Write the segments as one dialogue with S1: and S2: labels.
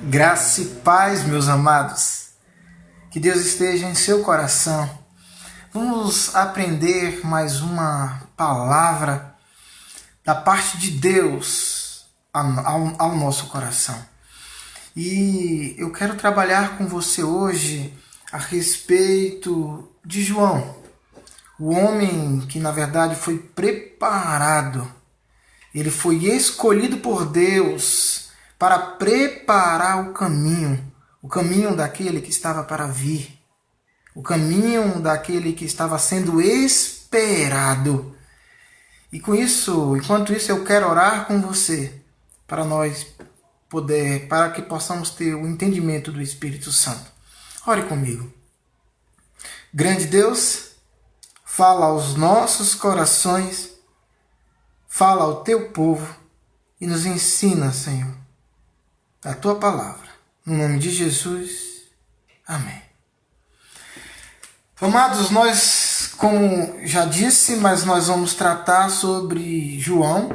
S1: Graça e paz, meus amados. Que Deus esteja em seu coração. Vamos aprender mais uma palavra da parte de Deus ao nosso coração. E eu quero trabalhar com você hoje a respeito de João, o homem que na verdade foi preparado. Ele foi escolhido por Deus para preparar o caminho daquele que estava para vir, o caminho daquele que estava sendo esperado. E com isso, enquanto isso, eu quero orar com você para que possamos ter o entendimento do Espírito Santo. Ore comigo. Grande Deus, fala aos nossos corações, fala ao teu povo e nos ensina, Senhor, a tua palavra. No nome de Jesus. Amém. Amados, nós, como já disse, mas nós vamos tratar sobre João,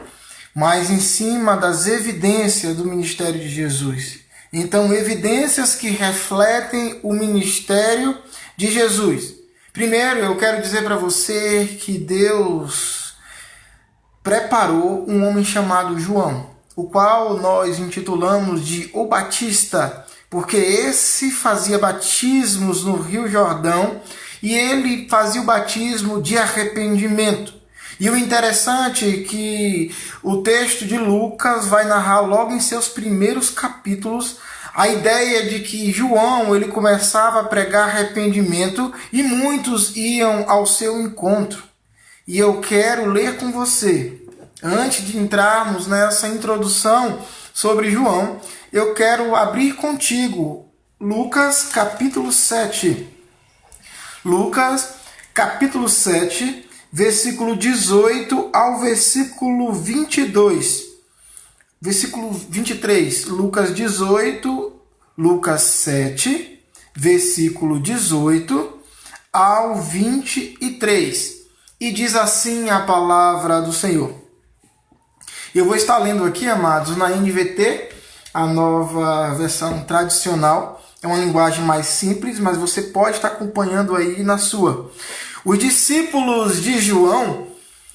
S1: mas em cima das evidências do ministério de Jesus. Então, evidências que refletem o ministério de Jesus. Primeiro, eu quero dizer para você que Deus preparou um homem chamado João, o qual nós intitulamos de O Batista, porque esse fazia batismos no Rio Jordão e ele fazia o batismo de arrependimento. E o interessante é que o texto de Lucas vai narrar logo em seus primeiros capítulos a ideia de que João ele começava a pregar arrependimento e muitos iam ao seu encontro. E eu quero ler com você. Antes de entrarmos nessa introdução sobre João, eu quero abrir contigo Lucas capítulo 7. Lucas capítulo 7, versículo 18 ao versículo 22. Versículo 23, Lucas 18, Lucas 7, versículo 18 ao 23. E diz assim a palavra do Senhor. Eu vou estar lendo aqui, amados, na NVT, a nova versão tradicional. É uma linguagem mais simples, mas você pode estar acompanhando aí na sua. Os discípulos de João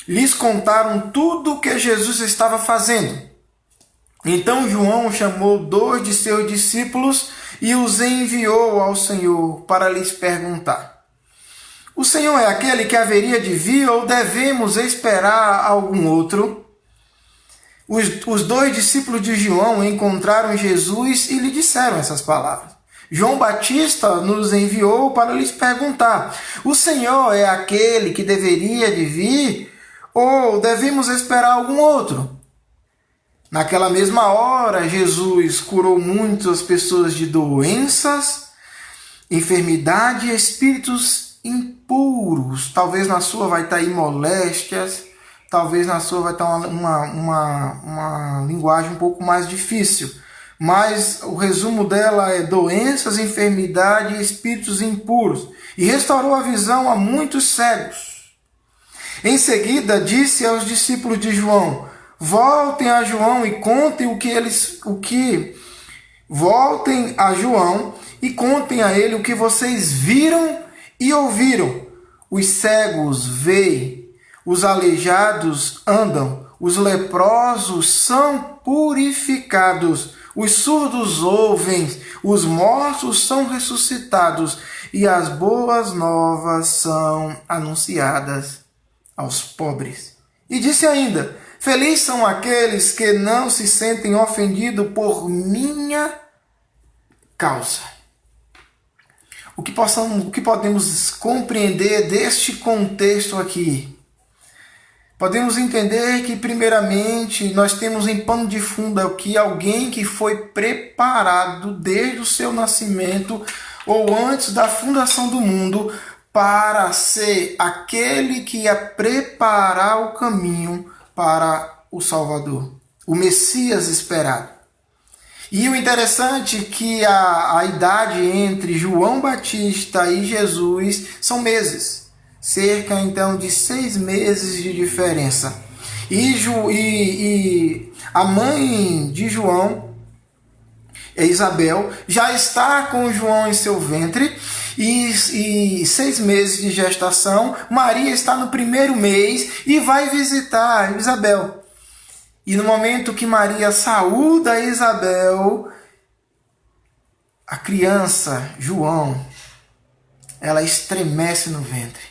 S1: lhes contaram tudo o que Jesus estava fazendo. Então João chamou 2 de seus discípulos e os enviou ao Senhor para lhes perguntar: o Senhor é aquele que haveria de vir ou devemos esperar algum outro? Os 2 discípulos de João encontraram Jesus e lhe disseram essas palavras. João Batista nos enviou para lhes perguntar: o Senhor é aquele que deveria de vir ou devemos esperar algum outro? Naquela mesma hora, Jesus curou muitas pessoas de doenças, enfermidade e espíritos impuros. Talvez na sua vai estar aí moléstias, talvez na sua vai estar uma linguagem um pouco mais difícil. Mas o resumo dela é doenças, enfermidade e espíritos impuros. E restaurou a visão a muitos cegos. Em seguida, disse aos discípulos de João: voltem a João e contem voltem a João e contem a ele o que vocês viram e ouviram. Os cegos veem, os aleijados andam, os leprosos são purificados, os surdos ouvem, os mortos são ressuscitados e as boas novas são anunciadas aos pobres. E disse ainda: felizes são aqueles que não se sentem ofendidos por minha causa. O que podemos compreender deste contexto aqui? Podemos entender que, primeiramente, nós temos em pano de fundo aqui alguém que foi preparado desde o seu nascimento ou antes da fundação do mundo para ser aquele que ia preparar o caminho para o Salvador, o Messias esperado. E o interessante é que a idade entre João Batista e Jesus são meses. Cerca então de 6 meses de diferença. E a mãe de João Isabel, já está com João em seu ventre e 6 meses de gestação. Maria está no primeiro mês e vai visitar Isabel. E no momento que Maria saúda Isabel, a criança, João, ela estremece no ventre.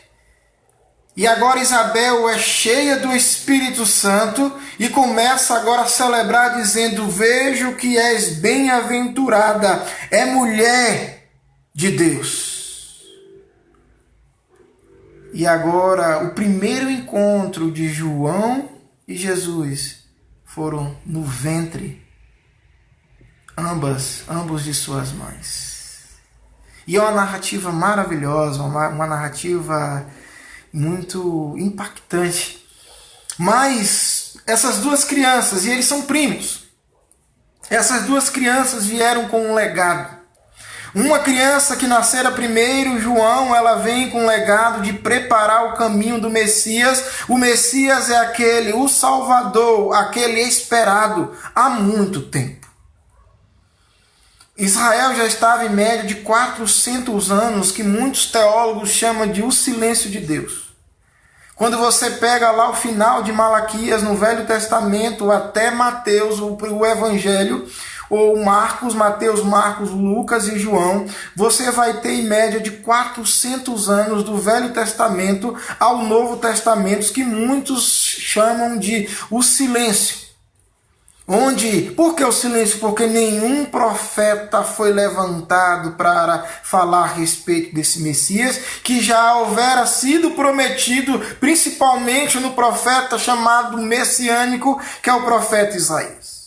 S1: E agora Isabel é cheia do Espírito Santo e começa agora a celebrar dizendo: vejo que és bem-aventurada, é mulher de Deus. E agora o primeiro encontro de João e Jesus foram no ventre, ambos de suas mães. E é uma narrativa maravilhosa, uma narrativa muito impactante. Mas essas duas crianças, e eles são primos, essas duas crianças vieram com um legado. Uma criança que nascera primeiro, João, ela vem com um legado de preparar o caminho do Messias. O Messias é aquele, o Salvador, aquele esperado há muito tempo. Israel já estava em média de 400 anos, que muitos teólogos chamam de o silêncio de Deus. Quando você pega lá o final de Malaquias no Velho Testamento até Mateus, o Evangelho, ou Marcos, Mateus, Marcos, Lucas e João, você vai ter em média de 400 anos do Velho Testamento ao Novo Testamento, que muitos chamam de o silêncio. Por que o silêncio? Porque nenhum profeta foi levantado para falar a respeito desse Messias, que já houvera sido prometido, principalmente no profeta chamado messiânico, que é o profeta Isaías.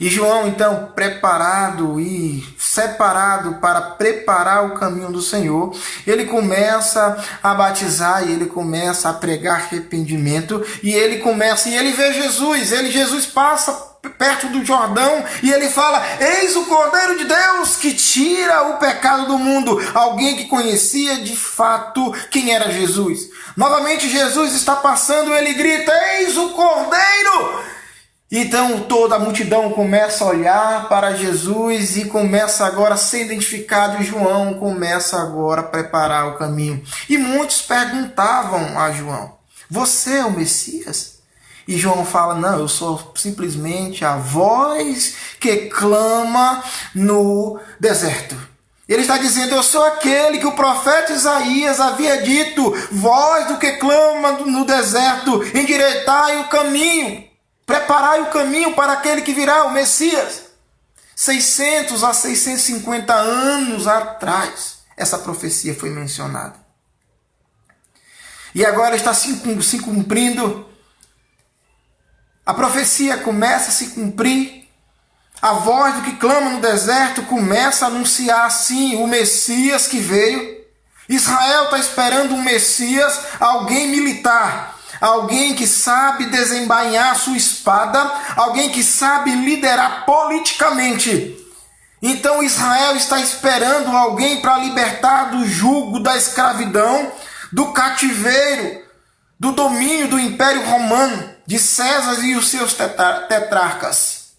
S1: E João, então, preparado e separado para preparar o caminho do Senhor, ele começa a batizar e ele começa a pregar arrependimento e ele vê Jesus passa perto do Jordão e ele fala: eis o Cordeiro de Deus que tira o pecado do mundo. Alguém que conhecia de fato quem era Jesus. Novamente Jesus está passando e ele grita: eis o Cordeiro! Então toda a multidão começa a olhar para Jesus e começa agora a ser identificado, e João começa agora a preparar o caminho. E muitos perguntavam a João: você é o Messias? E João fala: não, eu sou simplesmente a voz que clama no deserto. Ele está dizendo: eu sou aquele que o profeta Isaías havia dito, voz do que clama no deserto, endireitai o caminho. Preparai o caminho para aquele que virá, o Messias. 600 a 650 anos atrás, essa profecia foi mencionada. E agora está se cumprindo. A profecia começa a se cumprir. A voz do que clama no deserto começa a anunciar assim o Messias que veio. Israel está esperando um Messias, alguém militar. Alguém que sabe desembainhar sua espada, alguém que sabe liderar politicamente. Então Israel está esperando alguém para libertar do jugo da escravidão, do cativeiro, do domínio do Império Romano, de César e os seus tetrarcas.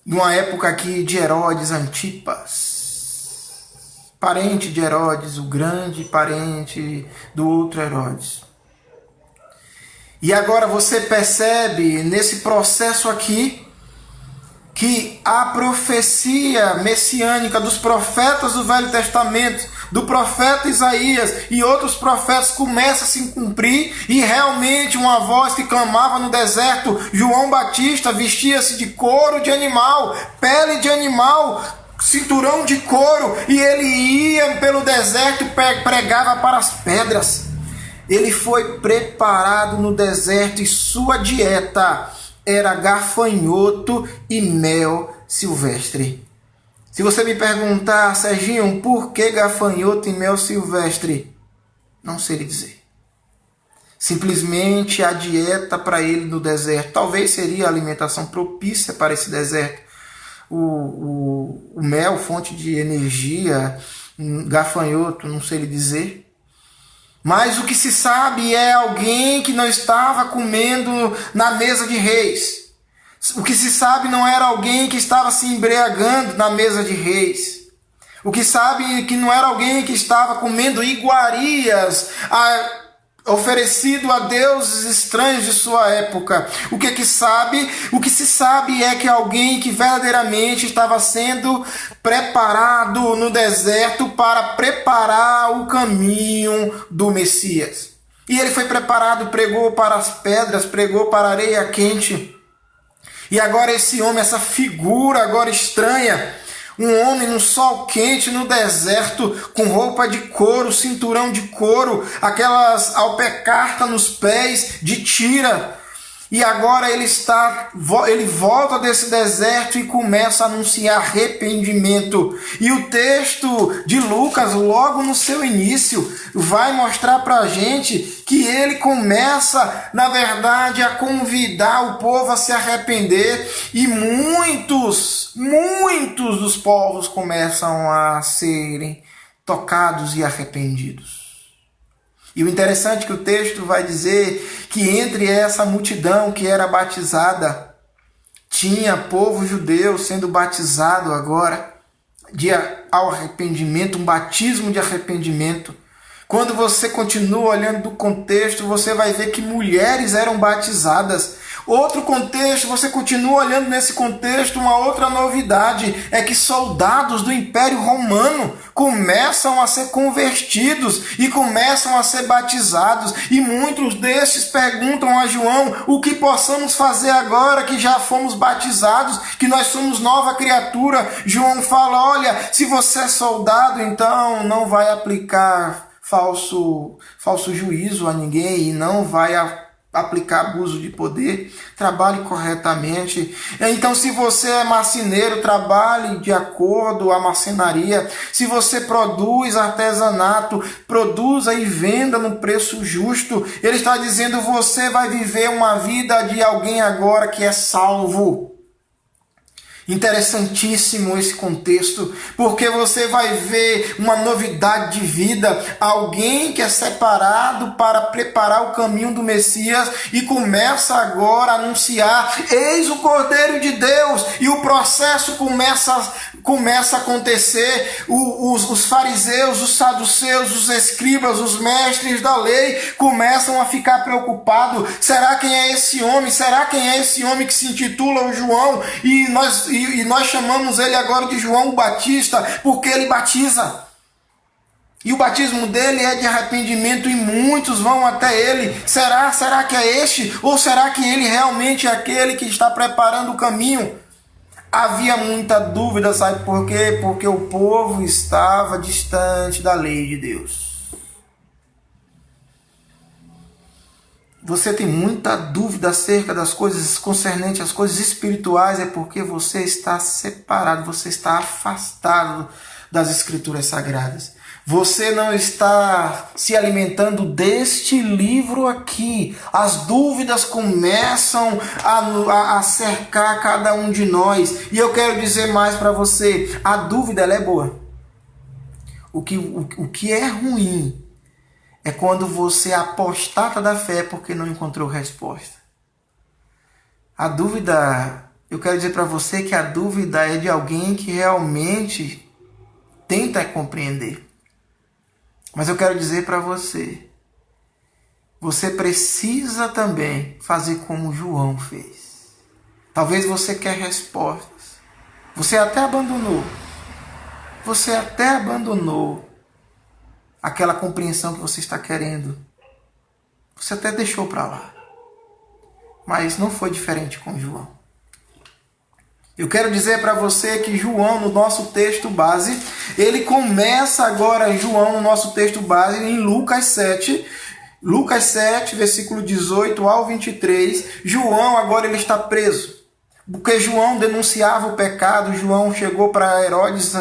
S1: Numa época aqui de Herodes Antipas, parente de Herodes, o grande parente do outro Herodes. E agora você percebe nesse processo aqui que a profecia messiânica dos profetas do Velho Testamento, do profeta Isaías e outros profetas começa a se cumprir, e realmente uma voz que clamava no deserto, João Batista, vestia-se de couro de animal, pele de animal, cinturão de couro, e ele ia pelo deserto e pregava para as pedras. Ele foi preparado no deserto e sua dieta era gafanhoto e mel silvestre. Se você me perguntar: Serginho, por que gafanhoto e mel silvestre? Não sei lhe dizer. Simplesmente a dieta para ele no deserto. Talvez seria a alimentação propícia para esse deserto. O mel, fonte de energia, gafanhoto, não sei lhe dizer. Mas o que se sabe é alguém que não estava comendo na mesa de reis. O que se sabe não era alguém que estava se embriagando na mesa de reis. O que sabe que não era alguém que estava comendo iguarias oferecido a deuses estranhos de sua época. O que se sabe é que alguém que verdadeiramente estava sendo preparado no deserto para preparar o caminho do Messias. E ele foi preparado, pregou para as pedras, pregou para a areia quente. E agora esse homem, essa figura agora estranha, um homem no sol quente, no deserto, com roupa de couro, cinturão de couro, aquelas alpercartas nos pés de tira. E agora ele volta desse deserto e começa a anunciar arrependimento. E o texto de Lucas, logo no seu início, vai mostrar para a gente que ele começa, na verdade, a convidar o povo a se arrepender. E muitos dos povos começam a serem tocados e arrependidos. E o interessante é que o texto vai dizer que entre essa multidão que era batizada, tinha povo judeu sendo batizado agora ao arrependimento, um batismo de arrependimento. Quando você continua olhando do contexto, você vai ver que mulheres eram batizadas. Outro contexto, você continua olhando nesse contexto, uma outra novidade é que soldados do Império Romano começam a ser convertidos e começam a ser batizados. E muitos destes perguntam a João: o que possamos fazer agora que já fomos batizados, que nós somos nova criatura? João fala: olha, se você é soldado, então não vai aplicar falso juízo a ninguém e não vai aplicar abuso de poder, trabalhe corretamente. Então, se você é marceneiro, trabalhe de acordo à marcenaria. Se você produz artesanato, produza e venda no preço justo. Ele está dizendo: você vai viver uma vida de alguém agora que é salvo. Interessantíssimo esse contexto, porque você vai ver uma novidade de vida, alguém que é separado para preparar o caminho do Messias e começa agora a anunciar: eis o Cordeiro de Deus, e o processo começa a acontecer. Os fariseus, os saduceus, os escribas, os mestres da lei começam a ficar preocupados: será quem é esse homem? Será quem é esse homem que se intitula o João? E nós chamamos ele agora de João o Batista, porque ele batiza. E o batismo dele é de arrependimento e muitos vão até ele. Será que é este? Ou será que ele realmente é aquele que está preparando o caminho? Havia muita dúvida, sabe por quê? Porque o povo estava distante da lei de Deus. Você tem muita dúvida acerca das coisas concernentes às coisas espirituais, é porque você está separado, você está afastado das Escrituras Sagradas. Você não está se alimentando deste livro aqui. As dúvidas começam a cercar cada um de nós. E eu quero dizer mais para você: a dúvida ela é boa. O que é ruim é quando você apostata da fé porque não encontrou resposta. A dúvida, eu quero dizer para você que a dúvida é de alguém que realmente tenta compreender. Mas eu quero dizer para você, você precisa também fazer como João fez. Talvez você quer respostas. Você até abandonou aquela compreensão que você está querendo. Você até deixou para lá. Mas não foi diferente com João. Eu quero dizer para você que João, no nosso texto base, ele começa agora, João, no nosso texto base, em Lucas 7, versículo 18 ao 23. João agora ele está preso. Porque João denunciava o pecado. João chegou para Herodes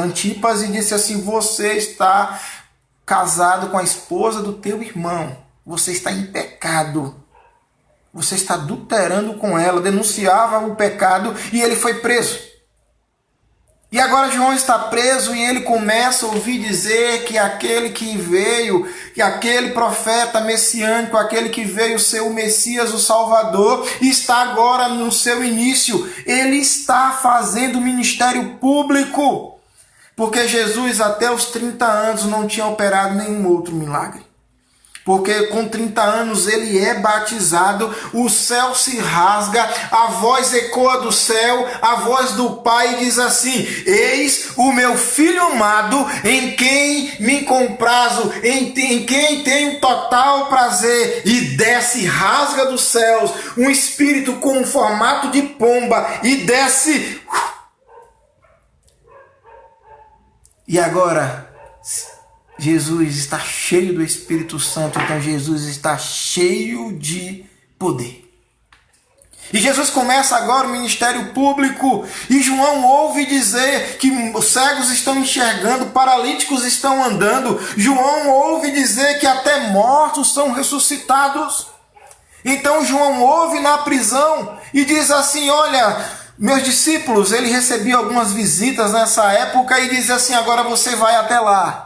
S1: Antipas e disse assim: você está casado com a esposa do teu irmão, você está em pecado, você está adulterando com ela. Denunciava o pecado e ele foi preso. E agora João está preso e ele começa a ouvir dizer que aquele que veio, que aquele profeta messiânico, aquele que veio ser o Messias, o Salvador, está agora no seu início. Ele está fazendo ministério público, porque Jesus até os 30 anos não tinha operado nenhum outro milagre. Porque com 30 anos ele é batizado, o céu se rasga, a voz ecoa do céu, a voz do Pai diz assim: eis o meu Filho amado, em quem me comprazo, em quem tenho total prazer. E desce, rasga dos céus, um espírito com um formato de pomba, e desce. E agora Jesus está cheio do Espírito Santo, então Jesus está cheio de poder. E Jesus começa agora o ministério público, e João ouve dizer que os cegos estão enxergando, paralíticos estão andando. João ouve dizer que até mortos são ressuscitados. Então João ouve na prisão e diz assim: olha, meus discípulos, ele recebia algumas visitas nessa época e diz assim: agora você vai até lá.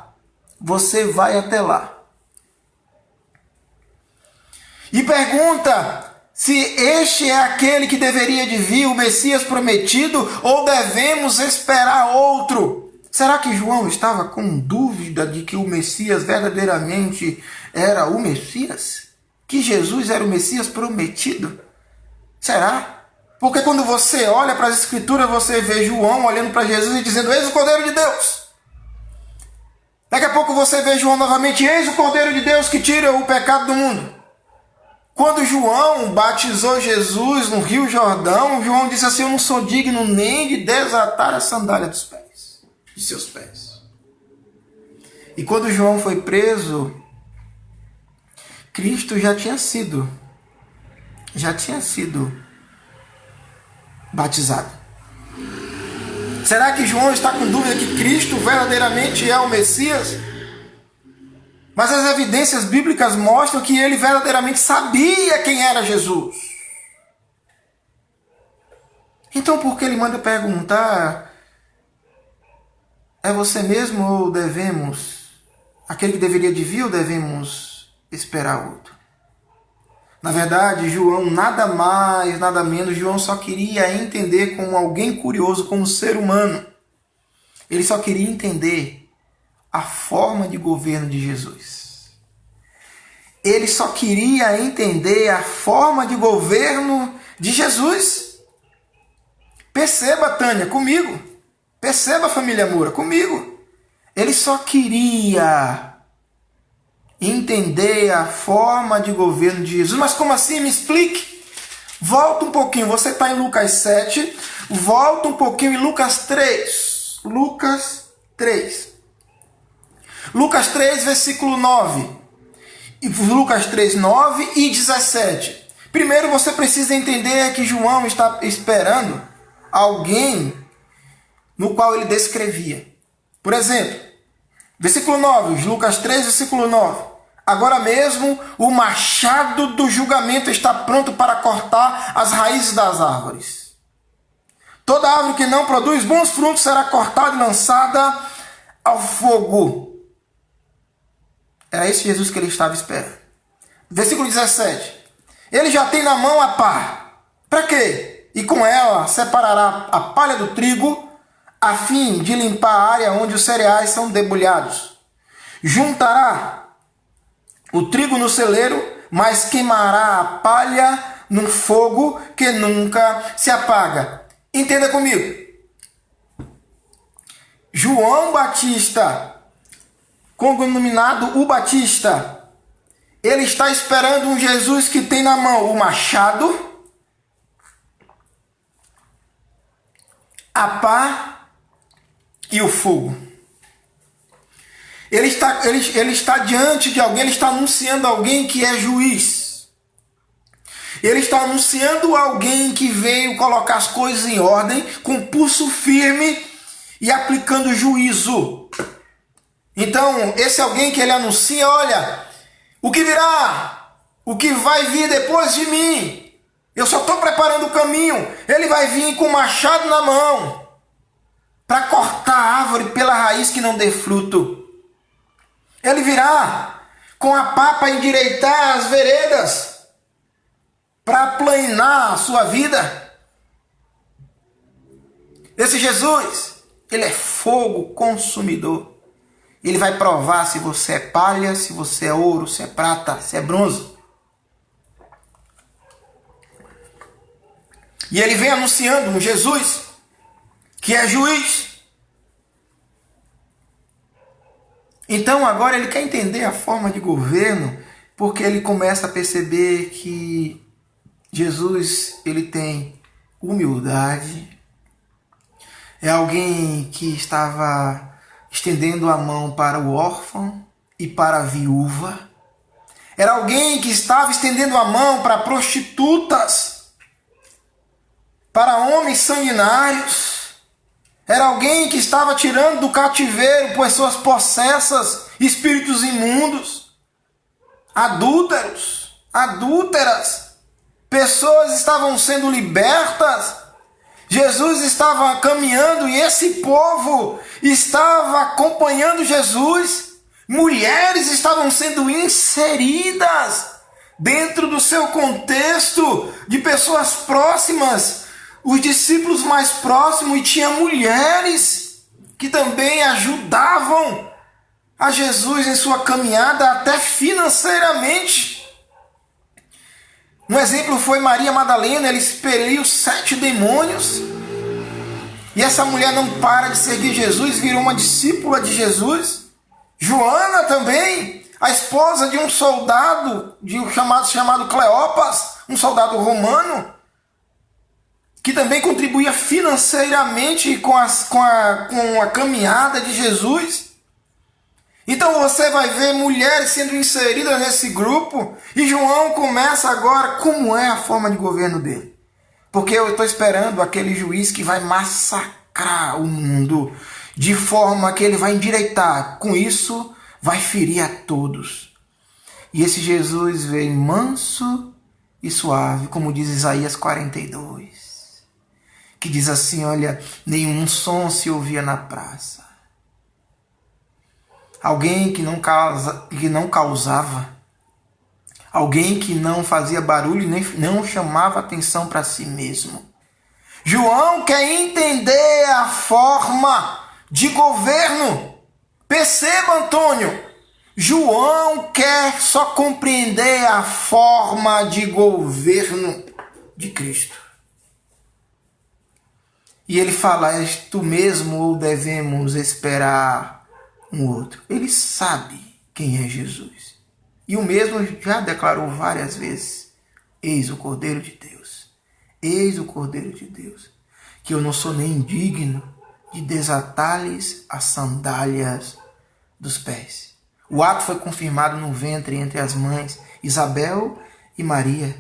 S1: Você vai até lá. E pergunta se este é aquele que deveria de vir, o Messias prometido, ou devemos esperar outro. Será que João estava com dúvida de que o Messias verdadeiramente era o Messias? Que Jesus era o Messias prometido? Será? Porque quando você olha para as Escrituras, você vê João olhando para Jesus e dizendo: eis o Cordeiro de Deus. Daqui a pouco você vê João novamente: eis o Cordeiro de Deus que tira o pecado do mundo. Quando João batizou Jesus no Rio Jordão, João disse assim: eu não sou digno nem de desatar a sandália dos pés, de seus pés. E quando João foi preso, Cristo já tinha sido batizado. Será que João está com dúvida que Cristo verdadeiramente é o Messias? Mas as evidências bíblicas mostram que ele verdadeiramente sabia quem era Jesus. Então por que ele manda perguntar: é você mesmo ou devemos, aquele que deveria de vir, ou devemos esperar outro? Na verdade, João nada mais, nada menos, João só queria entender como alguém curioso, como ser humano. Ele só queria entender a forma de governo de Jesus. Ele só queria entender a forma de governo de Jesus. Perceba, Tânia, comigo. Perceba, família Moura, comigo. Ele só queria entender a forma de governo de Jesus. Mas como assim? Me explique. Volta um pouquinho. Você está em Lucas 7. Volta um pouquinho em Lucas 3. Lucas 3. Lucas 3, versículo 9. E Lucas 3, 9 e 17. Primeiro você precisa entender que João está esperando alguém no qual ele descrevia. Por exemplo, versículo 9, Lucas 3, versículo 9. Agora mesmo o machado do julgamento está pronto para cortar as raízes das árvores. Toda árvore que não produz bons frutos será cortada e lançada ao fogo. Era esse Jesus que ele estava esperando. Versículo 17. Ele já tem na mão a pá. Para quê? E com ela separará a palha do trigo, a fim de limpar a área onde os cereais são debulhados. Juntará o trigo no celeiro, mas queimará a palha no fogo que nunca se apaga. Entenda comigo. João Batista, cognominado o Batista, ele está esperando um Jesus que tem na mão o machado, a pá e o fogo. Ele está diante de alguém, ele está anunciando alguém que é juiz. Ele está anunciando alguém que veio colocar as coisas em ordem, com pulso firme e aplicando juízo. Então, esse alguém que ele anuncia: olha, o que virá, o que vai vir depois de mim, eu só estou preparando o caminho. Ele vai vir com o machado na mão. para cortar a árvore pela raiz que não dê fruto. Ele virá com a pá para endireitar as veredas, para aplanar a sua vida. Esse Jesus, ele é fogo consumidor. Ele vai provar se você é palha, se você é ouro, se é prata, se é bronze. E ele vem anunciando um Jesus que é juiz. Então agora ele quer entender a forma de governo, porque ele começa a perceber que Jesus, ele tem humildade. É alguém que estava estendendo a mão para o órfão e para a viúva. Era alguém que estava estendendo a mão para prostitutas, para homens sanguinários. Era alguém que estava tirando do cativeiro pessoas possessas, espíritos imundos, adúlteros, adúlteras. Pessoas estavam sendo libertas. Jesus estava caminhando e esse povo estava acompanhando Jesus. Mulheres estavam sendo inseridas dentro do seu contexto de pessoas próximas, os discípulos mais próximos, e tinha mulheres que também ajudavam a Jesus em sua caminhada, até financeiramente. Um exemplo foi Maria Madalena. Ela expeliu 7 demônios. E essa mulher não para de seguir Jesus, virou uma discípula de Jesus. Joana também, a esposa de um soldado chamado Cleopas, um soldado romano, que também contribuía financeiramente com a caminhada de Jesus. Então você vai ver mulheres sendo inseridas nesse grupo. E João começa agora como é a forma de governo dele. Porque eu estou esperando aquele juiz que vai massacrar o mundo, de forma que ele vai endireitar. Com isso, vai ferir a todos. E esse Jesus veio manso e suave, como diz Isaías 42. Que diz assim, olha, nenhum som se ouvia na praça. Alguém que não causava, alguém que não fazia barulho, nem não chamava atenção para si mesmo. João quer entender a forma de governo. Perceba, Antônio, João quer só compreender a forma de governo de Cristo. E ele fala, és tu mesmo ou devemos esperar um outro? Ele sabe quem é Jesus. E o mesmo já declarou várias vezes, eis o Cordeiro de Deus. Eis o Cordeiro de Deus, que eu não sou nem digno de desatar-lhes as sandálias dos pés. O ato foi confirmado no ventre entre as mães, Isabel e Maria.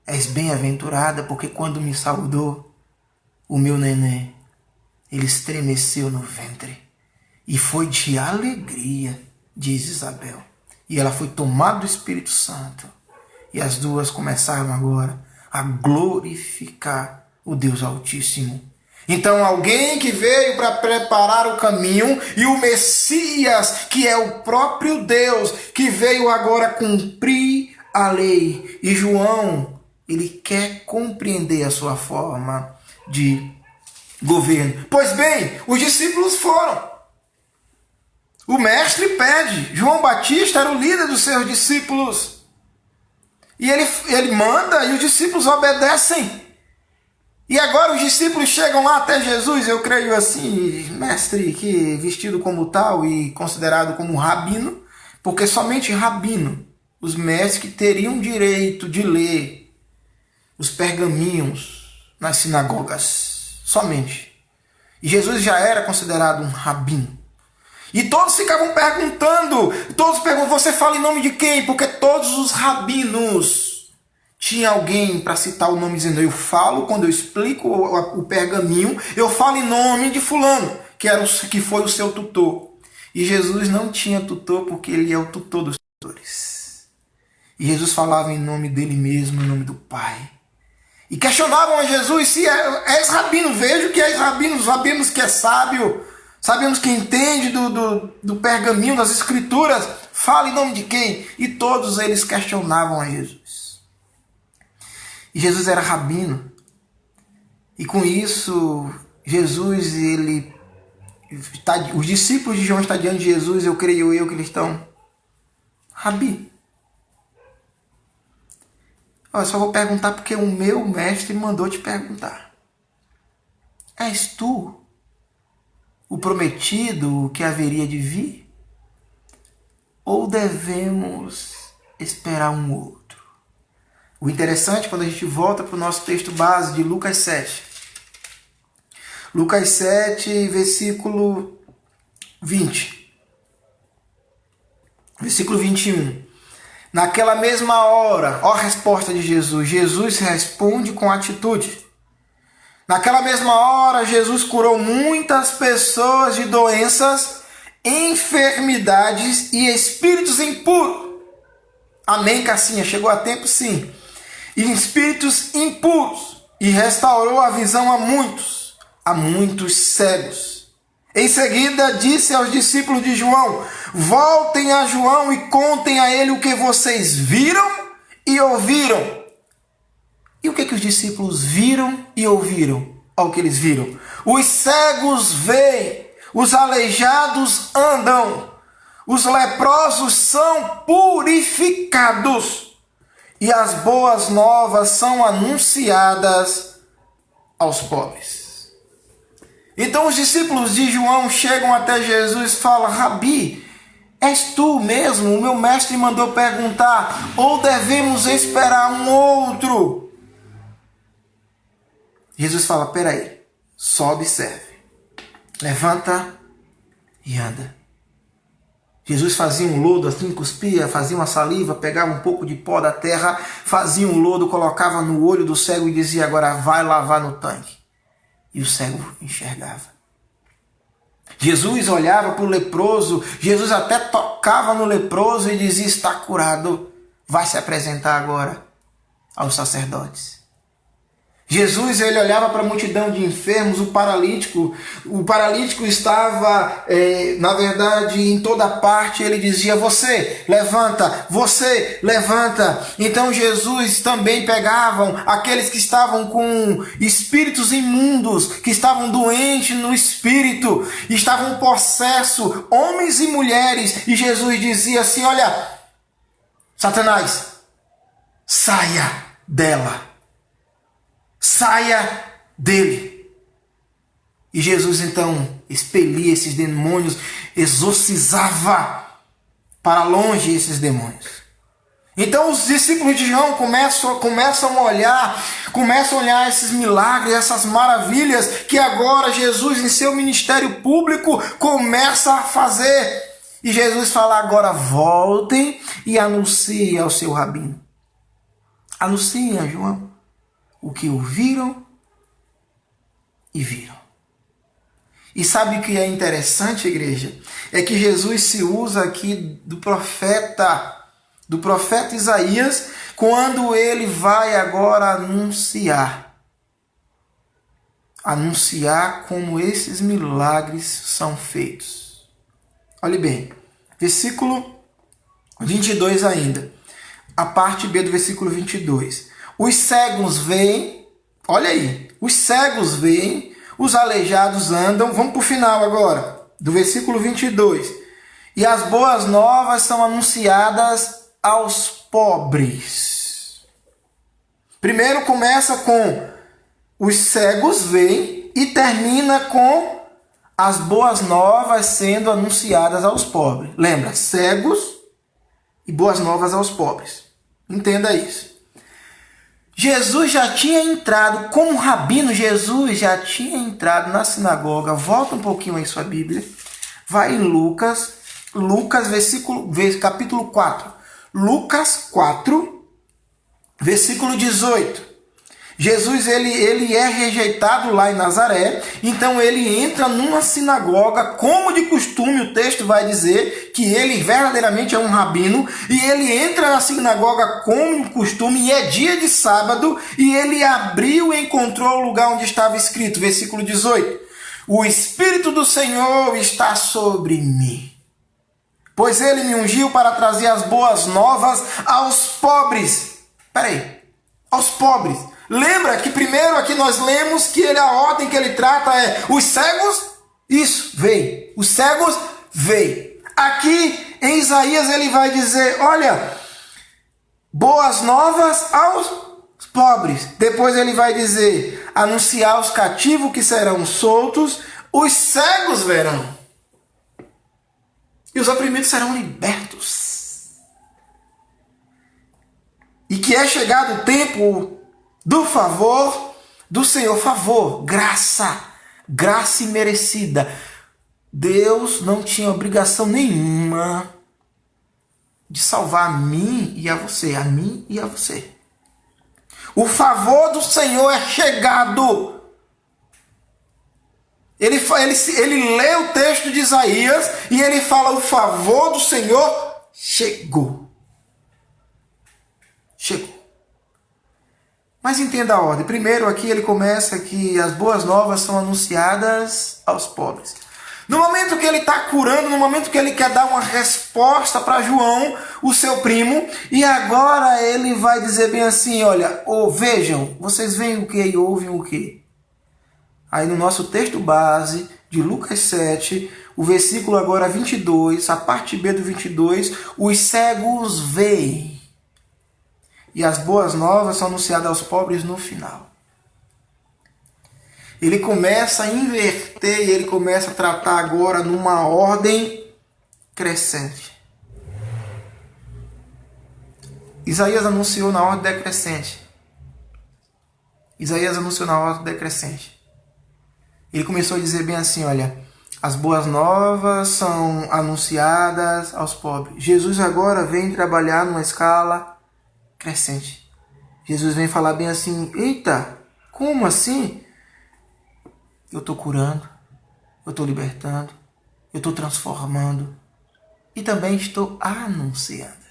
S1: És bem-aventurada, porque quando me saudou, o meu neném, ele estremeceu no ventre. E foi de alegria, diz Isabel. E ela foi tomada do Espírito Santo. E as duas começaram agora a glorificar o Deus Altíssimo. Então alguém que veio para preparar o caminho, e o Messias, que é o próprio Deus, que veio agora cumprir a lei. E João, ele quer compreender a sua forma de governo. Pois bem, os discípulos foram. O mestre pede. João Batista era o líder dos seus discípulos. E ele manda e os discípulos obedecem. E agora os discípulos chegam lá até Jesus, eu creio assim, mestre, que vestido como tal e considerado como rabino, porque somente rabino, os mestres que teriam direito de ler os pergaminhos nas sinagogas, somente. E Jesus já era considerado um rabino. E todos ficavam perguntando, você fala em nome de quem? Porque todos os rabinos tinham alguém para citar o nome, dizendo, eu falo, quando eu explico o pergaminho, eu falo em nome de fulano, que foi o seu tutor. E Jesus não tinha tutor, porque ele é o tutor dos tutores. E Jesus falava em nome dele mesmo, em nome do Pai. E questionavam a Jesus se és rabino. Vejo que és rabino, sabemos que é sábio, sabemos que entende do pergaminho, das escrituras. Fala em nome de quem? E todos eles questionavam a Jesus. E Jesus era rabino. E com isso, Jesus, os discípulos de João estão diante de Jesus, eu creio que eles estão, Rabi. Eu só vou perguntar porque o meu mestre mandou te perguntar. És tu o prometido que haveria de vir? Ou devemos esperar um outro? O interessante, quando a gente volta para o nosso texto base de Lucas 7. Lucas 7, versículo 20. Versículo 21. Naquela mesma hora, ó a resposta de Jesus. Jesus responde com atitude. Naquela mesma hora, Jesus curou muitas pessoas de doenças, enfermidades e espíritos impuros. Amém, Cassinha? Chegou a tempo, sim. E espíritos impuros. E restaurou a visão a muitos cegos. Em seguida, disse aos discípulos de João: voltem a João e contem a ele o que vocês viram e ouviram. E o que os discípulos viram e ouviram? Olha o que eles viram. Os cegos veem, os aleijados andam, os leprosos são purificados e as boas novas são anunciadas aos pobres. Então os discípulos de João chegam até Jesus e falam: Rabi, és tu mesmo? O meu mestre mandou perguntar, ou devemos esperar um outro? Jesus fala: peraí, só observe. Levanta e anda. Jesus fazia um lodo assim, cuspia, fazia uma saliva, pegava um pouco de pó da terra, fazia um lodo, colocava no olho do cego e dizia: agora vai lavar no tanque. E o cego enxergava. Jesus olhava para o leproso, Jesus até tocava no leproso e dizia: está curado, vai se apresentar agora aos sacerdotes. Jesus, ele olhava para a multidão de enfermos, o paralítico estava, na verdade, em toda parte. Ele dizia: você levanta, você levanta. Então Jesus também pegavam aqueles que estavam com espíritos imundos, que estavam doentes no espírito, estavam possessos, homens e mulheres, e Jesus dizia assim: olha, Satanás, saia dela. Saia dele. E Jesus então expelia esses demônios, exorcizava para longe esses demônios. Então os discípulos de João começam a olhar esses milagres, essas maravilhas que agora Jesus em seu ministério público começa a fazer. E Jesus fala: agora voltem e anunciem ao seu rabino. Anunciem a João o que ouviram e viram. E sabe o que é interessante, igreja? É que Jesus se usa aqui do profeta Isaías, quando ele vai agora anunciar como esses milagres são feitos. Olhe bem, versículo 22 ainda, a parte B do versículo 22. Os cegos veem, olha aí, os cegos veem, os aleijados andam. Vamos para o final agora, do versículo 22. E as boas novas são anunciadas aos pobres. Primeiro começa com os cegos veem e termina com as boas novas sendo anunciadas aos pobres. Lembra, cegos e boas novas aos pobres. Entenda isso. Jesus já tinha entrado, como rabino, Jesus já tinha entrado na sinagoga. Volta um pouquinho aí sua Bíblia. Vai em Lucas capítulo 4. Lucas 4, versículo 18. Jesus ele é rejeitado lá em Nazaré, então ele entra numa sinagoga, como de costume o texto vai dizer que ele verdadeiramente é um rabino, e ele entra na sinagoga como de costume, e é dia de sábado, e ele abriu e encontrou o lugar onde estava escrito, versículo 18, o Espírito do Senhor está sobre mim, pois ele me ungiu para trazer as boas novas aos pobres. Aos pobres. Lembra que primeiro aqui nós lemos que a ordem que ele trata é os cegos, isso, veio. Os cegos, veio. Aqui em Isaías ele vai dizer, olha, boas novas aos pobres. Depois ele vai dizer, anunciar aos cativos que serão soltos, os cegos verão. E os oprimidos serão libertos. E que é chegado o tempo do favor do Senhor. Favor, graça imerecida. Deus não tinha obrigação nenhuma de salvar a mim e a você. A mim e a você. O favor do Senhor é chegado. Ele lê o texto de Isaías e ele fala, o favor do Senhor chegou. Chegou. Mas entenda a ordem. Primeiro aqui ele começa que as boas novas são anunciadas aos pobres. No momento que ele está curando, no momento que ele quer dar uma resposta para João, o seu primo, e agora ele vai dizer bem assim, olha, vejam, vocês veem o que e ouvem o que? Aí no nosso texto base de Lucas 7, o versículo agora 22, a parte B do 22, os cegos veem. E as boas novas são anunciadas aos pobres no final. Ele começa a inverter e ele começa a tratar agora numa ordem crescente. Isaías anunciou na ordem decrescente. Ele começou a dizer bem assim, olha, as boas novas são anunciadas aos pobres. Jesus agora vem trabalhar numa escala crescente. Jesus vem falar bem assim, eita, como assim? Eu estou curando, eu estou libertando, eu estou transformando e também estou anunciando.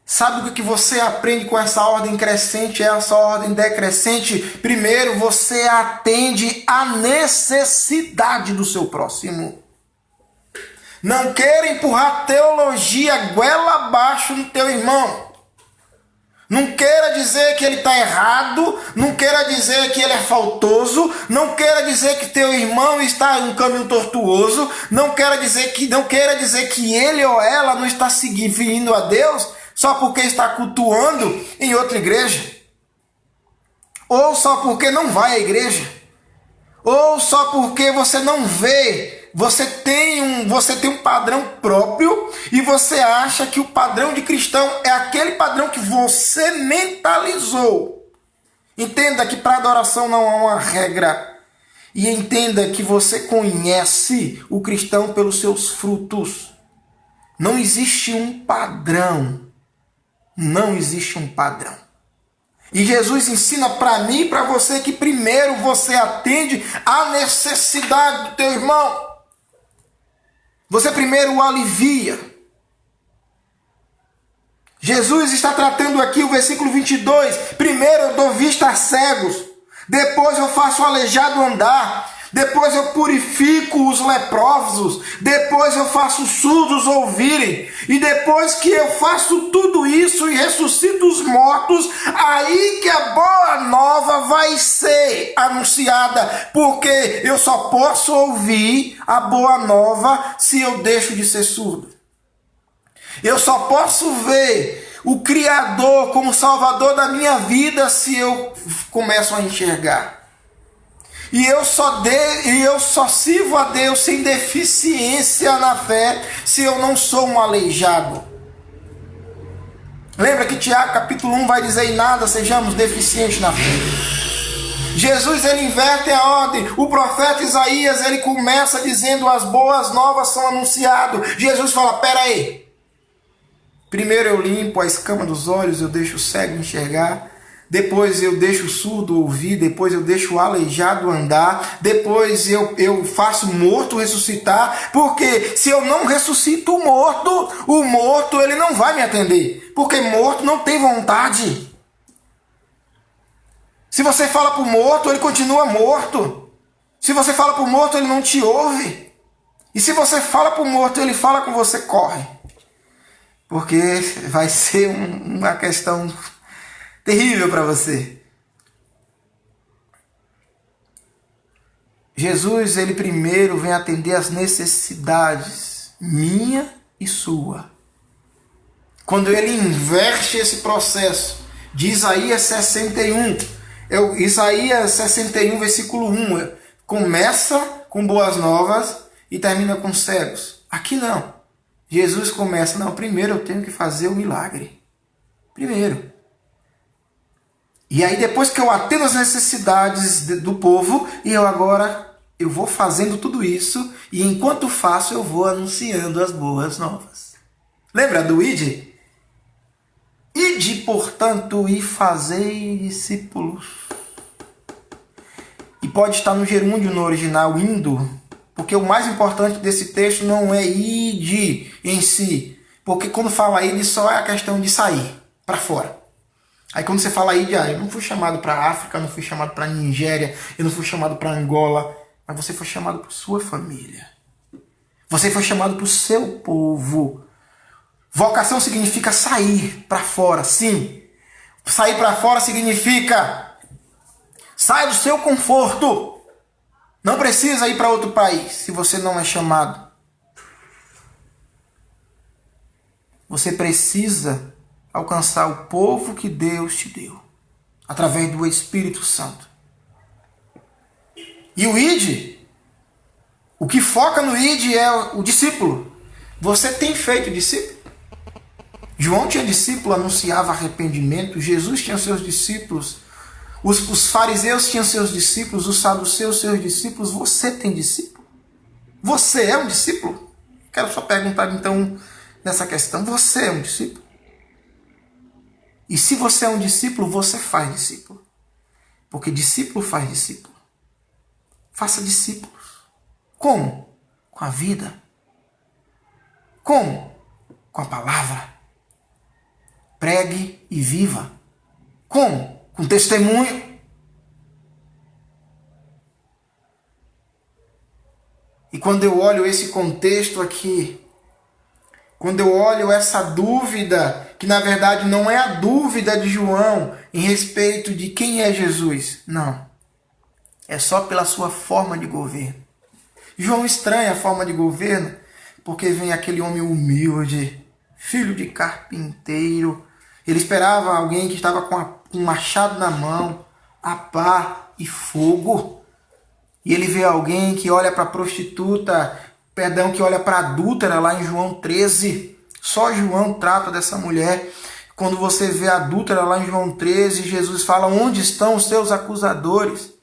S1: Sabe o que você aprende com essa ordem crescente e essa ordem decrescente? Primeiro, você atende à necessidade do seu próximo. Não queira empurrar teologia goela abaixo no teu irmão. Não queira dizer que ele está errado, não queira dizer que ele é faltoso, não queira dizer que teu irmão está em um caminho tortuoso, não queira dizer que ele ou ela não está seguindo a Deus só porque está cultuando em outra igreja, ou só porque não vai à igreja, ou só porque você não vê. Você tem um padrão próprio e você acha que o padrão de cristão é aquele padrão que você mentalizou. Entenda que para adoração não há uma regra. E entenda que você conhece o cristão pelos seus frutos. Não existe um padrão. Não existe um padrão. E Jesus ensina para mim e para você que primeiro você atende à necessidade do teu irmão. Você primeiro o alivia. Jesus está tratando aqui o versículo 22. Primeiro eu dou vista a cegos. Depois eu faço o aleijado andar. Depois eu purifico os leprosos. Depois eu faço os surdos ouvirem. E depois que eu faço tudo isso e ressuscito os mortos, aí que a boa nova vai ser anunciada. Porque eu só posso ouvir a boa nova se eu deixo de ser surdo. Eu só posso ver o Criador como Salvador da minha vida se eu começo a enxergar. E eu só sirvo a Deus sem deficiência na fé se eu não sou um aleijado. Lembra que Tiago capítulo 1 vai dizer, em nada sejamos deficientes na fé. Jesus ele inverte a ordem. O profeta Isaías ele começa dizendo, as boas novas são anunciadas. Jesus fala, pera aí. Primeiro eu limpo a escama dos olhos, eu deixo o cego enxergar. depois eu deixo o surdo ouvir, depois eu deixo o aleijado andar, depois eu faço o morto ressuscitar, porque se eu não ressuscito o morto ele não vai me atender, porque morto não tem vontade. Se você fala para o morto, ele continua morto. Se você fala para o morto, ele não te ouve. E se você fala para o morto, ele fala com você, corre. Porque vai ser uma questão terrível para você. Jesus, ele primeiro vem atender as necessidades minha e sua. Quando ele inverte esse processo de Isaías 61, Isaías 61, versículo 1, começa com boas novas e termina com cegos. Aqui não. Jesus começa, não, primeiro eu tenho que fazer o milagre. Primeiro. E aí depois que eu atendo as necessidades do povo, e eu vou fazendo tudo isso, e enquanto faço eu vou anunciando as boas novas. Lembra do ide? Ide, portanto, e fazei discípulos. E pode estar no gerúndio no original, indo, porque o mais importante desse texto não é ide em si, porque quando fala ide só é a questão de sair para fora. Aí quando você fala ide, eu não fui chamado para a África, eu não fui chamado para a Nigéria, eu não fui chamado para Angola, mas você foi chamado para sua família. Você foi chamado para o seu povo. Vocação significa sair para fora, sim. Sair para fora significa sair do seu conforto. Não precisa ir para outro país se você não é chamado. Você precisa alcançar o povo que Deus te deu, através do Espírito Santo. E o id, o que foca no id é o discípulo. Você tem feito discípulo? João tinha discípulo, anunciava arrependimento. Jesus tinha seus discípulos. Os fariseus tinham seus discípulos. Os saduceus, seus discípulos. Você tem discípulo? Você é um discípulo? Quero só perguntar então nessa questão. Você é um discípulo? E se você é um discípulo, você faz discípulo. Porque discípulo faz discípulo. Faça discípulos. Como? Com a vida. Como? Com a palavra. Pregue e viva. Como? Com testemunho. E quando eu olho esse contexto aqui, quando eu olho essa dúvida, que na verdade não é a dúvida de João em respeito de quem é Jesus, não. É só pela sua forma de governo. João estranha a forma de governo, porque vem aquele homem humilde, filho de carpinteiro. Ele esperava alguém que estava com um machado na mão, a pá e fogo. E ele vê alguém que olha para a prostituta, que olha para a adúltera lá em João 13. Só João trata dessa mulher. Quando você vê a adúltera lá em João 13, Jesus fala, onde estão os seus acusadores?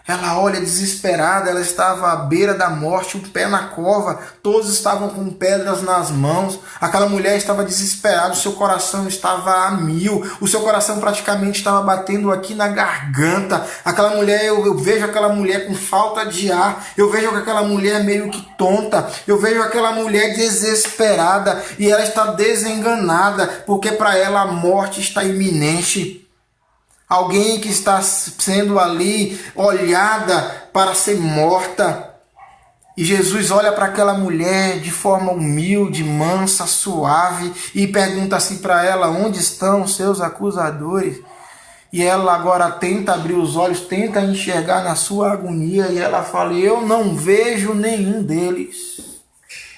S1: Ela olha desesperada, ela estava à beira da morte, o pé na cova, todos estavam com pedras nas mãos, aquela mulher estava desesperada, o seu coração estava a mil, o seu coração praticamente estava batendo aqui na garganta, aquela mulher, eu vejo aquela mulher com falta de ar, eu vejo aquela mulher meio que tonta, eu vejo aquela mulher desesperada e ela está desenganada, porque para ela a morte está iminente. Alguém que está sendo ali olhada para ser morta. E Jesus olha para aquela mulher de forma humilde, mansa, suave e pergunta assim para ela, onde estão os seus acusadores? E ela agora tenta abrir os olhos, tenta enxergar na sua agonia e ela fala, eu não vejo nenhum deles.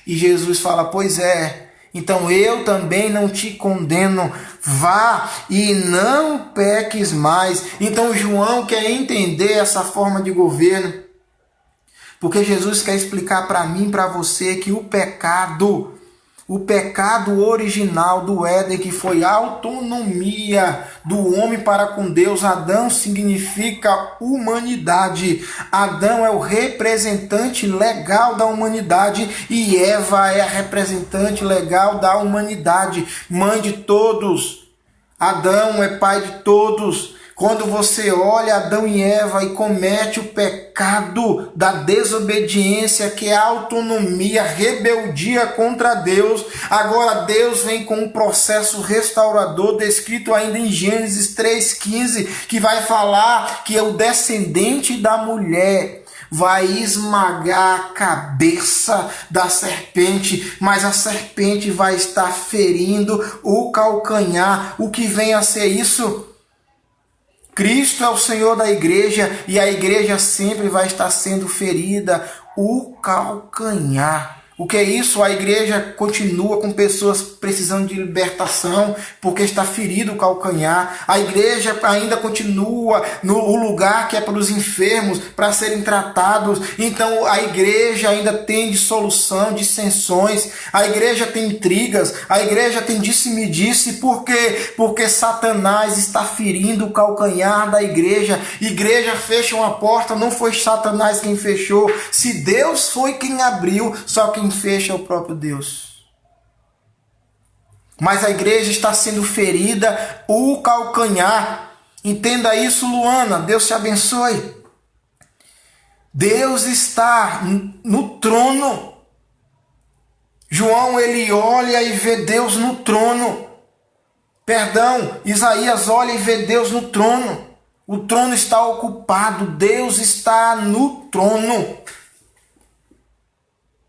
S1: E Jesus fala, pois é, então eu também não te condeno, vá e não peques mais. Então João quer entender essa forma de governo, porque Jesus quer explicar para mim, para você, que o pecado original do Éden, que foi a autonomia do homem para com Deus, Adão significa humanidade. Adão é o representante legal da humanidade e Eva é a representante legal da humanidade, mãe de todos. Adão é pai de todos. Quando você olha Adão e Eva e comete o pecado da desobediência, que é a autonomia, rebeldia contra Deus, agora Deus vem com um processo restaurador, descrito ainda em Gênesis 3,15, que vai falar que é o descendente da mulher vai esmagar a cabeça da serpente, mas a serpente vai estar ferindo o calcanhar. O que vem a ser isso? Cristo é o Senhor da igreja e a igreja sempre vai estar sendo ferida, o calcanhar. O que é isso? A igreja continua com pessoas precisando de libertação porque está ferido o calcanhar. A igreja ainda continua no lugar que é para os enfermos, para serem tratados. Então a igreja ainda tem dissolução, dissensões. A igreja tem intrigas. A igreja tem disse-me-disse. Por quê? Porque Satanás está ferindo o calcanhar da igreja. Igreja fecha uma porta, não foi Satanás quem fechou. Se Deus foi quem abriu, só quem fecha é o próprio Deus. Mas a igreja está sendo ferida o calcanhar. Entenda isso, Luana. Deus te abençoe. Deus está no trono. João, ele olha e vê Deus no trono. Perdão, Isaías olha e vê Deus no trono. O trono está ocupado. Deus está no trono.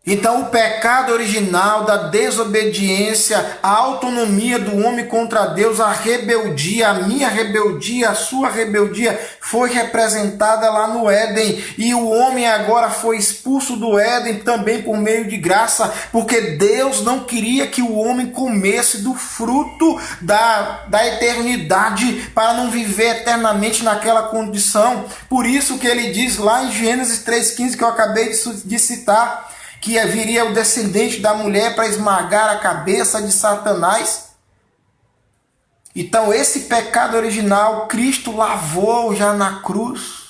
S1: Então o pecado original da desobediência, a autonomia do homem contra Deus, a rebeldia, a minha rebeldia, a sua rebeldia, foi representada lá no Éden. E o homem agora foi expulso do Éden também por meio de graça, porque Deus não queria que o homem comesse do fruto da eternidade para não viver eternamente naquela condição. Por isso que ele diz lá em Gênesis 3,15, que eu acabei de citar, que viria o descendente da mulher para esmagar a cabeça de Satanás. Então esse pecado original, Cristo lavou já na cruz.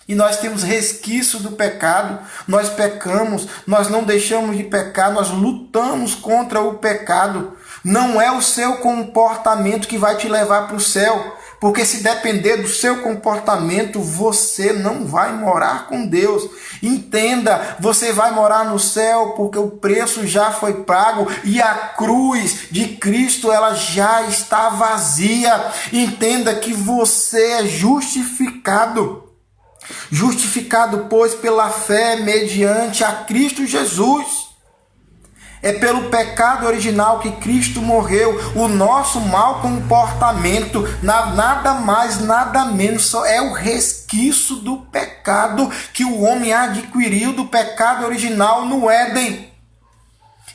S1: E nós temos resquício do pecado, nós pecamos, nós não deixamos de pecar, nós lutamos contra o pecado. Não é o seu comportamento que vai te levar para o céu. Porque se depender do seu comportamento, você não vai morar com Deus. Entenda, você vai morar no céu porque o preço já foi pago e a cruz de Cristo ela já está vazia. Entenda que você é justificado. Justificado, pois, pela fé mediante a Cristo Jesus. É pelo pecado original que Cristo morreu. O nosso mau comportamento, nada mais, nada menos, só é o resquício do pecado que o homem adquiriu do pecado original no Éden.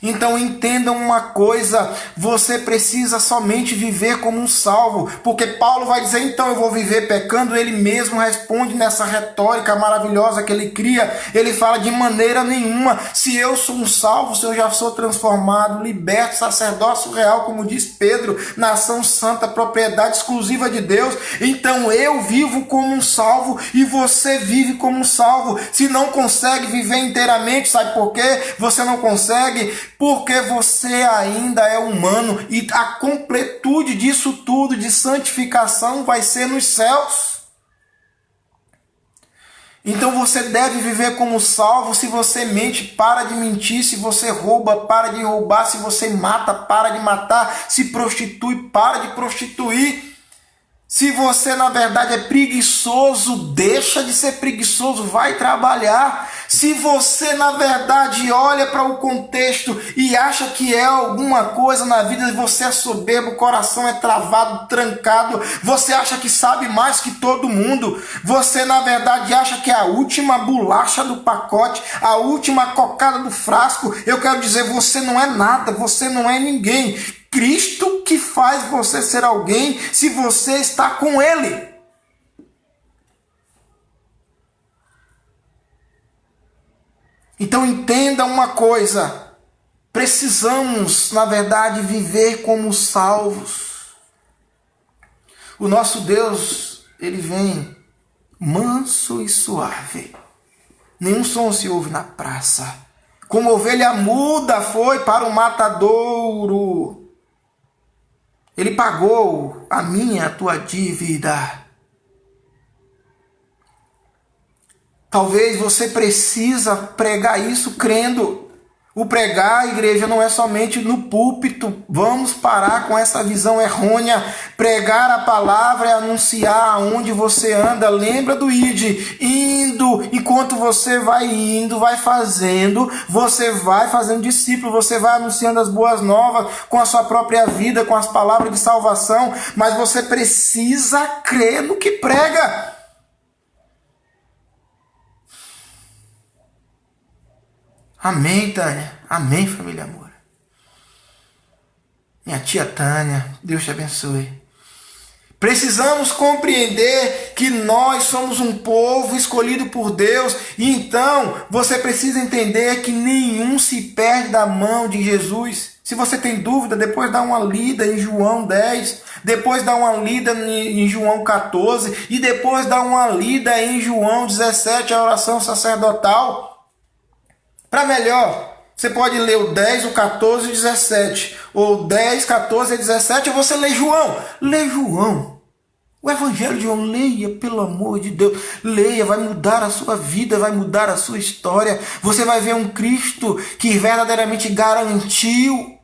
S1: Então entendam uma coisa, você precisa somente viver como um salvo, porque Paulo vai dizer, então eu vou viver pecando, ele mesmo responde nessa retórica maravilhosa que ele cria, ele fala de maneira nenhuma, se eu sou um salvo, se eu já sou transformado, liberto, sacerdócio real, como diz Pedro, nação santa, propriedade exclusiva de Deus, então eu vivo como um salvo e você vive como um salvo. Se não consegue viver inteiramente, sabe por quê? Você não consegue porque você ainda é humano e a completude disso tudo, de santificação, vai ser nos céus. Então você deve viver como salvo. Se você mente, para de mentir. Se você rouba, para de roubar. Se você mata, para de matar. Se prostitui, para de prostituir. Se você na verdade é preguiçoso, deixa de ser preguiçoso, vai trabalhar. Se você na verdade olha para o contexto e acha que é alguma coisa na vida, você é soberbo, o coração é travado, trancado, você acha que sabe mais que todo mundo, você na verdade acha que é a última bolacha do pacote, a última cocada do frasco, eu quero dizer, você não é nada, você não é ninguém. Cristo que faz você ser alguém se você está com Ele. Então entenda uma coisa, precisamos, na verdade, viver como salvos. O nosso Deus, Ele vem manso e suave. Nenhum som se ouve na praça. Como ovelha muda foi para o matadouro. Ele pagou a minha, a tua dívida. Talvez você precisa pregar isso crendo. O pregar, igreja, não é somente no púlpito. Vamos parar com essa visão errônea. Pregar a palavra é anunciar aonde você anda. Lembra do ide. Indo, enquanto você vai indo, vai fazendo discípulo. Você vai anunciando as boas novas com a sua própria vida, com as palavras de salvação. Mas você precisa crer no que prega. Amém, Tânia. Amém, família amor. Minha tia Tânia, Deus te abençoe. Precisamos compreender que nós somos um povo escolhido por Deus. E então, você precisa entender que nenhum se perde da mão de Jesus. Se você tem dúvida, depois dá uma lida em João 10. Depois dá uma lida em João 14. E depois dá uma lida em João 17, a oração sacerdotal. Para melhor, você pode ler o 10, o 14 e o 17. Ou 10, 14 e 17, ou você lê João. Lê João. O Evangelho de João, leia, pelo amor de Deus. Leia, vai mudar a sua vida, vai mudar a sua história. Você vai ver um Cristo que verdadeiramente garantiu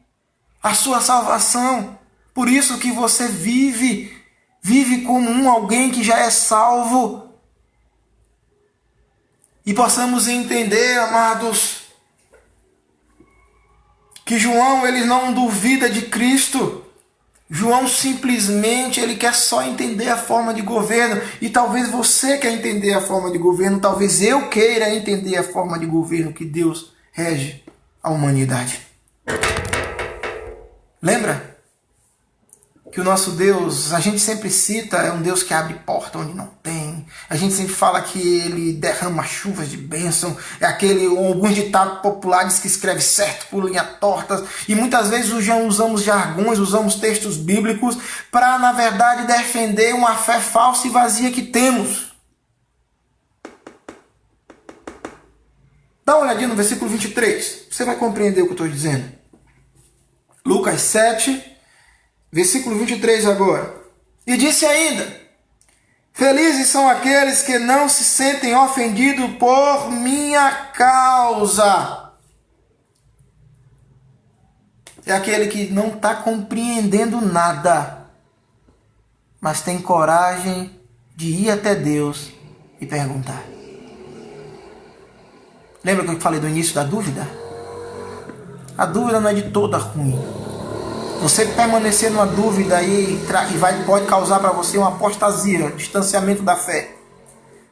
S1: a sua salvação. Por isso que você vive como alguém que já é salvo. E possamos entender, amados, que João ele não duvida de Cristo. João simplesmente ele quer só entender a forma de governo. E talvez você quer entender a forma de governo, talvez eu queira entender a forma de governo que Deus rege a humanidade. Lembra que o nosso Deus, a gente sempre cita, é um Deus que abre porta onde não tem. A gente sempre fala que ele derrama chuvas de bênção. É alguns ditados populares que escreve certo por linha torta. E muitas vezes usamos jargões, usamos textos bíblicos para, na verdade, defender uma fé falsa e vazia que temos. Dá uma olhadinha no versículo 23. Você vai compreender o que eu estou dizendo. Lucas 7, versículo 23 agora. E disse ainda: felizes são aqueles que não se sentem ofendidos por minha causa. É aquele que não está compreendendo nada, mas tem coragem de ir até Deus e perguntar. Lembra que eu falei do início da dúvida? A dúvida não é de toda ruim. Você permanecer numa dúvida aí pode causar para você uma apostasia, distanciamento da fé.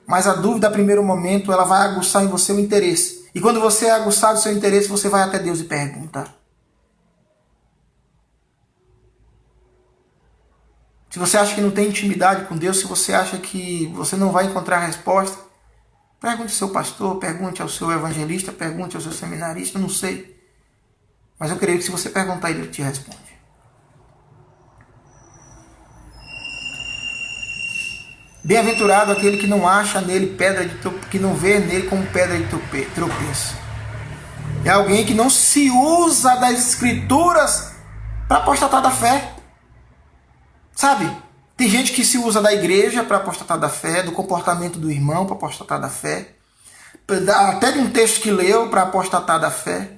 S1: Mas a dúvida, a primeiro momento, ela vai aguçar em você o interesse. E quando você é aguçado o seu interesse, você vai até Deus e pergunta. Se você acha que não tem intimidade com Deus, se você acha que você não vai encontrar a resposta, pergunte ao seu pastor, pergunte ao seu evangelista, pergunte ao seu seminarista, não sei. Mas eu creio que se você perguntar, ele te responde. Bem-aventurado aquele que não acha nele que não vê nele como pedra de tropeço. É alguém que não se usa das escrituras para apostatar da fé. Sabe? Tem gente que se usa da igreja para apostatar da fé, do comportamento do irmão para apostatar da fé, até de um texto que leu para apostatar da fé.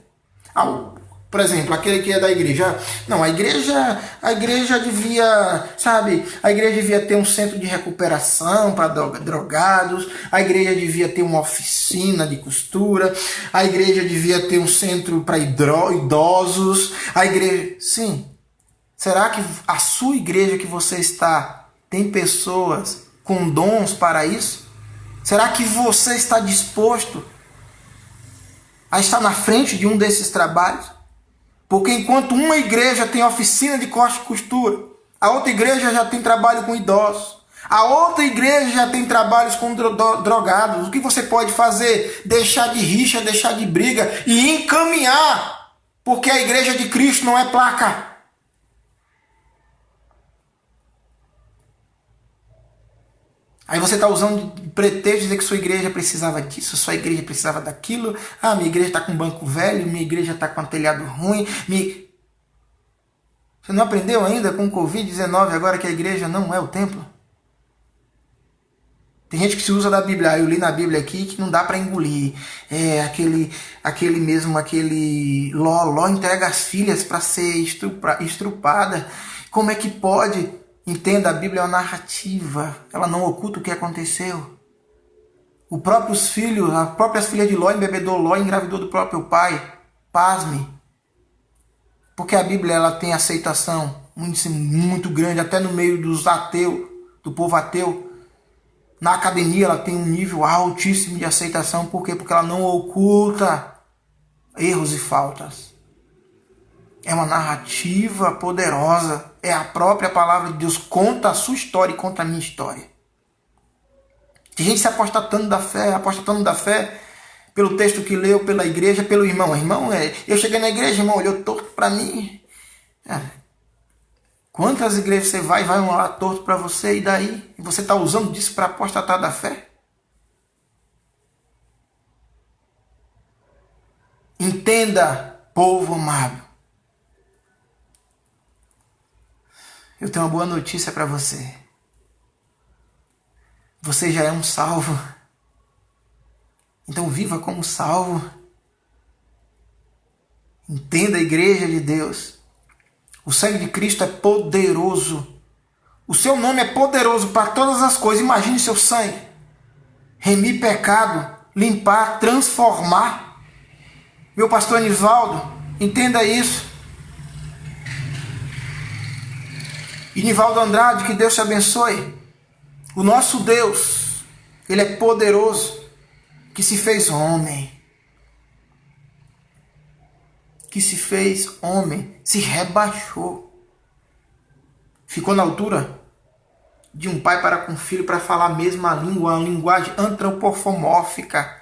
S1: Por exemplo, aquele que é da igreja. Não, a igreja devia, sabe? A igreja devia ter um centro de recuperação para drogados. A igreja devia ter uma oficina de costura. A igreja devia ter um centro para idosos. A igreja... Sim. Será que a sua igreja que você está tem pessoas com dons para isso? Será que você está disposto a estar na frente de um desses trabalhos? Porque enquanto uma igreja tem oficina de corte e costura, a outra igreja já tem trabalho com idosos, a outra igreja já tem trabalhos com drogados, o que você pode fazer? Deixar de rixa, deixar de briga e encaminhar, porque a igreja de Cristo não é placa. Aí você está usando de pretexto de dizer que sua igreja precisava disso, sua igreja precisava daquilo. Ah, minha igreja está com banco velho, minha igreja está com um telhado ruim. Você não aprendeu ainda com o Covid-19 agora que a igreja não é o templo? Tem gente que se usa da Bíblia, eu li na Bíblia aqui que não dá para engolir. Aquele Ló entrega as filhas para ser estrupada. Como é que pode? Entenda, a Bíblia é uma narrativa, ela não oculta o que aconteceu. Os próprios filhos, as próprias filhas de Ló embebedou Ló e engravidou do próprio pai. Pasme. Porque a Bíblia ela tem aceitação, um índice muito grande, até no meio dos ateus, do povo ateu. Na academia ela tem um nível altíssimo de aceitação. Por quê? Porque ela não oculta erros e faltas. É uma narrativa poderosa. É a própria palavra de Deus. Conta a sua história e conta a minha história. Tem gente se apostatando da fé pelo texto que leu, pela igreja, pelo irmão. Irmão, eu cheguei na igreja, irmão, olhou torto para mim. Quantas igrejas você vai um lá torto para você, e daí? E você está usando disso para apostatar da fé? Entenda, povo amado. Eu tenho uma boa notícia para você. Você já é um salvo. Então viva como salvo. Entenda a igreja de Deus. O sangue de Cristo é poderoso. O seu nome é poderoso para todas as coisas. Imagine seu sangue. Remir pecado, limpar, transformar. Meu pastor Anivaldo, entenda isso. Anivaldo Andrade, que Deus te abençoe. O nosso Deus, Ele é poderoso, que se fez homem. Que se fez homem, se rebaixou. Ficou na altura de um pai para com um filho para falar a mesma língua, uma linguagem antropomórfica,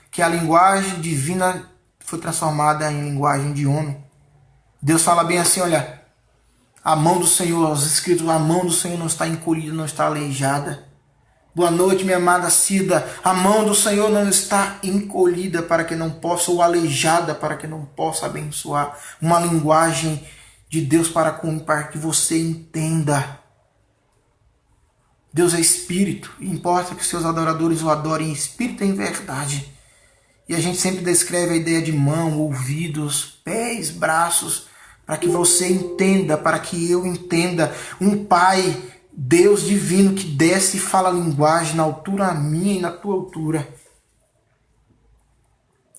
S1: que a linguagem divina foi transformada em linguagem de homem. Deus fala bem assim, olha, a mão do Senhor, os escritos, a mão do Senhor não está encolhida, não está aleijada. Boa noite, minha amada Cida. A mão do Senhor não está encolhida para que não possa, ou aleijada para que não possa abençoar. Uma linguagem de Deus para que você entenda. Deus é espírito, e importa que seus adoradores o adorem em espírito e em verdade. E a gente sempre descreve a ideia de mão, ouvidos, pés, braços, para que você entenda, para que eu entenda. Um pai, Deus divino, que desce e fala a linguagem na altura minha e na tua altura.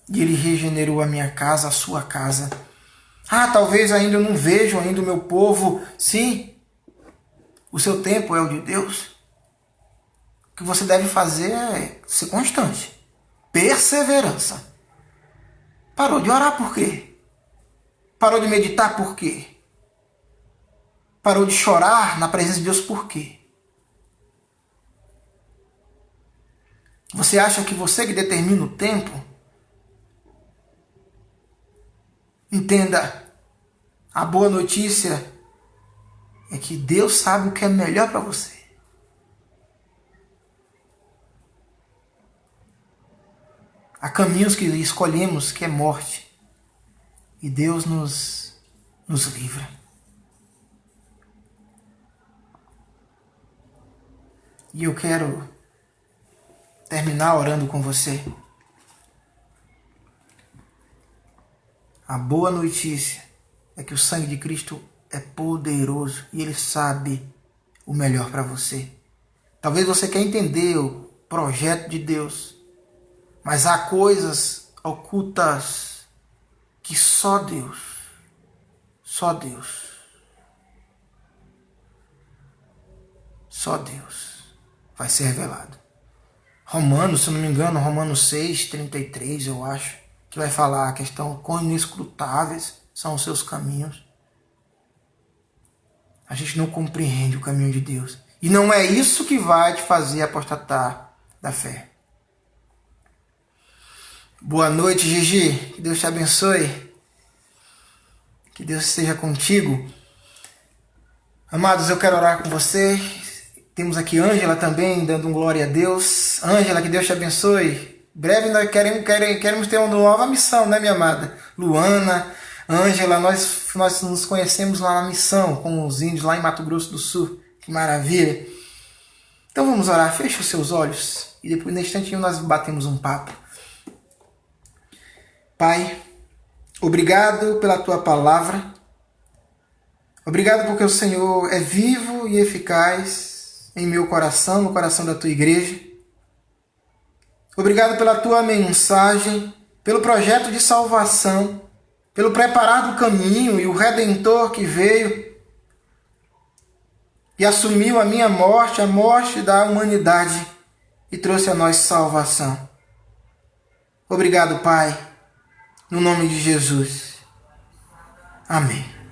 S1: E Ele regenerou a minha casa, a sua casa. Talvez ainda eu não vejo ainda o meu povo. Sim, o seu tempo é o de Deus. O que você deve fazer é ser constante. Perseverança. Parou de orar por quê? Parou de meditar por quê? Parou de chorar na presença de Deus por quê? Você acha que você que determina o tempo? Entenda, a boa notícia é que Deus sabe o que é melhor para você. Há caminhos que escolhemos que é morte. E Deus nos livra. E eu quero terminar orando com você. A boa notícia é que o sangue de Cristo é poderoso e Ele sabe o melhor para você. Talvez você quer entender o projeto de Deus, mas há coisas ocultas que só Deus vai ser revelado. Romanos, se eu não me engano, Romanos 6:33, eu acho, que vai falar a questão quão inescrutáveis são os seus caminhos. A gente não compreende o caminho de Deus. E não é isso que vai te fazer apostatar da fé. Boa noite, Gigi. Que Deus te abençoe. Que Deus esteja contigo. Amados, eu quero orar com você. Temos aqui Ângela também, dando um glória a Deus. Ângela, que Deus te abençoe. Breve nós queremos ter uma nova missão, né, minha amada? Luana, Ângela, nós nos conhecemos lá na missão com os índios lá em Mato Grosso do Sul. Que maravilha. Então vamos orar, feche os seus olhos e depois, nesse instantinho, nós batemos um papo. Pai, obrigado pela tua palavra. Obrigado porque o Senhor é vivo e eficaz em meu coração, no coração da tua igreja. Obrigado pela tua mensagem, pelo projeto de salvação, pelo preparar do caminho e o Redentor que veio e assumiu a minha morte, a morte da humanidade e trouxe a nós salvação. Obrigado, Pai, no nome de Jesus. Amém.